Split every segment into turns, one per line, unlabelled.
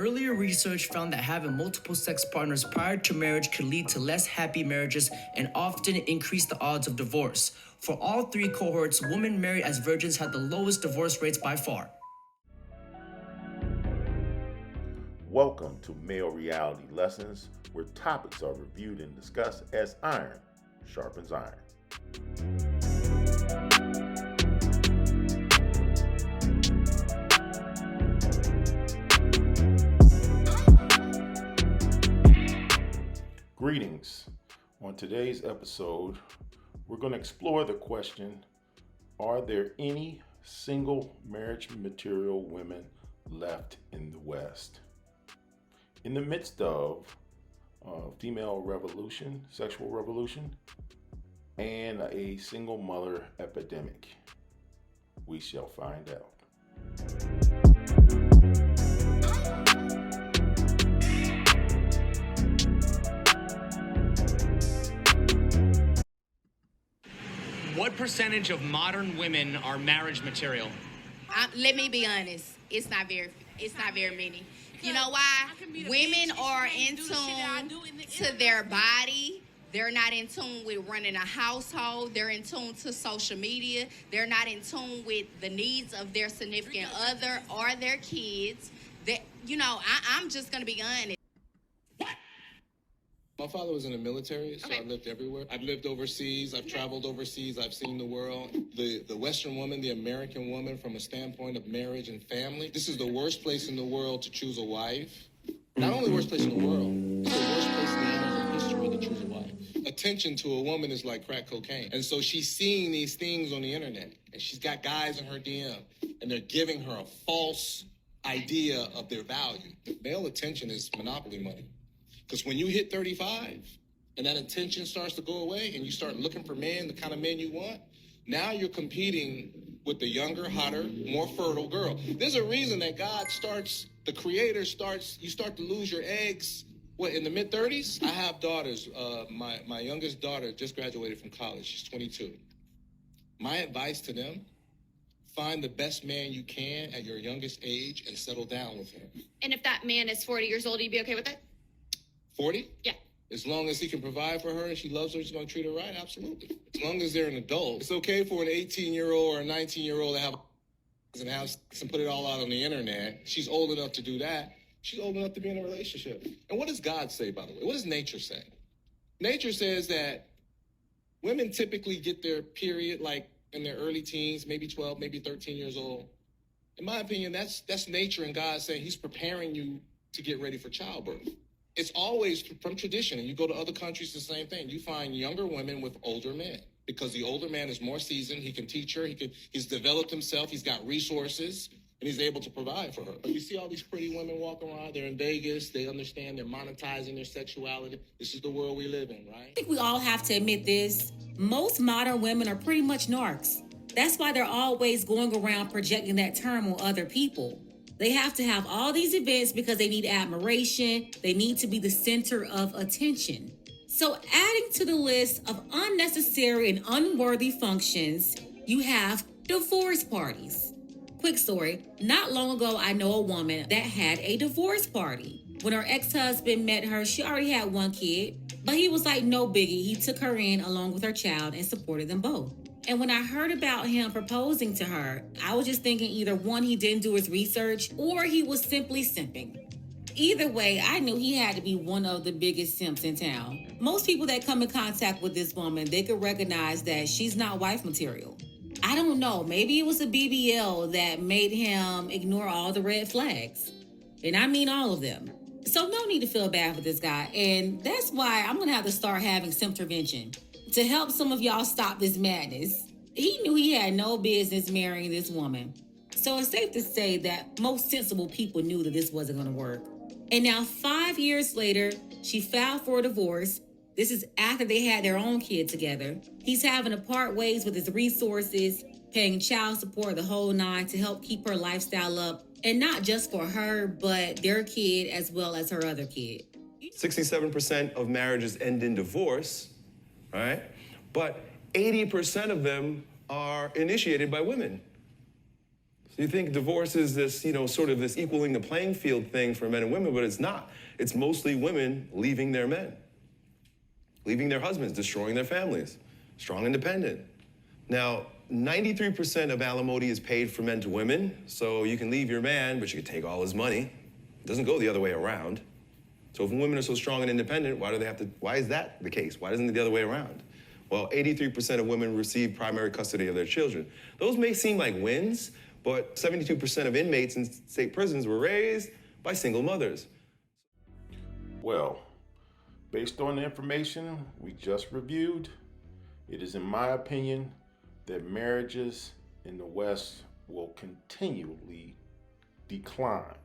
Earlier research found that having multiple sex partners prior to marriage could lead to less happy marriages and often increase the odds of divorce. For all three cohorts, women married as virgins had the lowest divorce rates by far.
Welcome to Male Reality Lessons, where topics are reviewed and discussed as iron sharpens iron. Greetings. On today's episode, we're going to explore the question, are there any single marriage material women left in the West? In the midst of female revolution, sexual revolution, and a single mother epidemic, we shall find out.
What percentage of modern women are marriage material?
Let me be honest. It's not very many. You know why? Women are in tune to their body. They're not in tune with running a household. They're in tune to social media. They're not in tune with the needs of their significant other or their kids. I'm just going to be honest.
My father was in the military, so I lived everywhere. I've lived overseas. I've traveled overseas. I've seen the world. The Western woman, the American woman, from a standpoint of marriage and family, this is the worst place in the world to choose a wife. Not only the worst place in the world, it's the worst place in the annals of history to choose a wife. Attention to a woman is like crack cocaine. And so she's seeing these things on the internet, and she's got guys in her DM, and they're giving her a false idea of their value. Male attention is monopoly money. Because when you hit 35 and that attention starts to go away and you start looking for men, the kind of men you want, now you're competing with the younger, hotter, more fertile girl. There's a reason that the creator starts, you start to lose your eggs, in the mid-30s? I have daughters. My youngest daughter just graduated from college. She's 22. My advice to them, find the best man you can at your youngest age and settle down with him.
And if that man is 40 years old, you'd be okay with it?
40?
Yeah.
As long as he can provide for her and she loves her, he's going to treat her right, absolutely. As long as they're an adult. It's okay for an 18-year-old or a 19-year-old to have and put it all out on the internet. She's old enough to do that. She's old enough to be in a relationship. And what does God say, by the way? What does nature say? Nature says that women typically get their period like in their early teens, maybe 12, maybe 13 years old. In my opinion, that's nature and God saying he's preparing you to get ready for childbirth. It's always from tradition, and you go to other countries, the same thing. You find younger women with older men because the older man is more seasoned. He can teach her. He's developed himself. He's got resources, and he's able to provide for her. But you see all these pretty women walking around. They're in Vegas. They understand. They're monetizing their sexuality. This is the world we live in, right?
I think we all have to admit this. Most modern women are pretty much narcs. That's why they're always going around projecting that term on other people. They have to have all these events because they need admiration. They need to be the center of attention. So adding to the list of unnecessary and unworthy functions, you have divorce parties. Quick story, not long ago, I know a woman that had a divorce party. When her ex-husband met her, she already had one kid, but he was like, no biggie. He took her in along with her child and supported them both. And when I heard about him proposing to her, I was just thinking either one, he didn't do his research, or he was simply simping. Either way, I knew he had to be one of the biggest simps in town. Most people that come in contact with this woman, they could recognize that she's not wife material. I don't know, maybe it was a BBL that made him ignore all the red flags. And I mean all of them. So no need to feel bad for this guy. And that's why I'm gonna have to start having Simptervention to help some of y'all stop this madness. He knew he had no business marrying this woman. So it's safe to say that most sensible people knew that this wasn't gonna work. And now 5 years later, she filed for a divorce. This is after they had their own kid together. He's having to part ways with his resources, paying child support, the whole nine, to help keep her lifestyle up. And not just for her, but their kid as well as her other kid.
67% of marriages end in divorce, right? But 80% of them are initiated by women. You think divorce is this, sort of this equaling the playing field thing for men and women, but it's not. It's mostly women leaving their men, leaving their husbands, destroying their families, strong, independent. Now, 93% of alimony is paid for men to women, so you can leave your man, but you can take all his money. It doesn't go the other way around. So if women are so strong and independent, why is that the case? Why isn't it the other way around? Well, 83% of women receive primary custody of their children. Those may seem like wins, but 72% of inmates in state prisons were raised by single mothers.
Well, based on the information we just reviewed, it is in my opinion that marriages in the West will continually decline.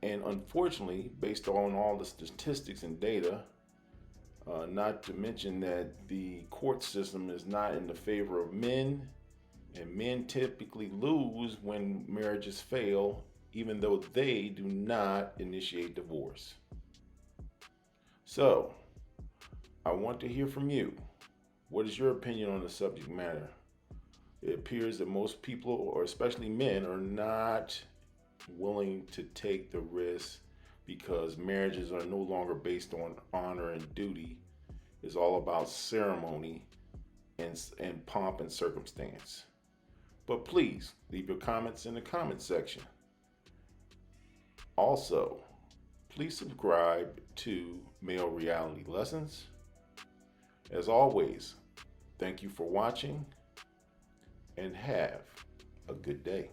And unfortunately, based on all the statistics and data, not to mention that the court system is not in the favor of men, and men typically lose when marriages fail, even though they do not initiate divorce. So, I want to hear from you. What is your opinion on the subject matter? It appears that most people, or especially men, are not willing to take the risk because marriages are no longer based on honor and duty. It's all about ceremony and pomp and circumstance. But please leave your comments in the comment section. Also, please subscribe to Male Reality Lessons. As always, thank you for watching and have a good day.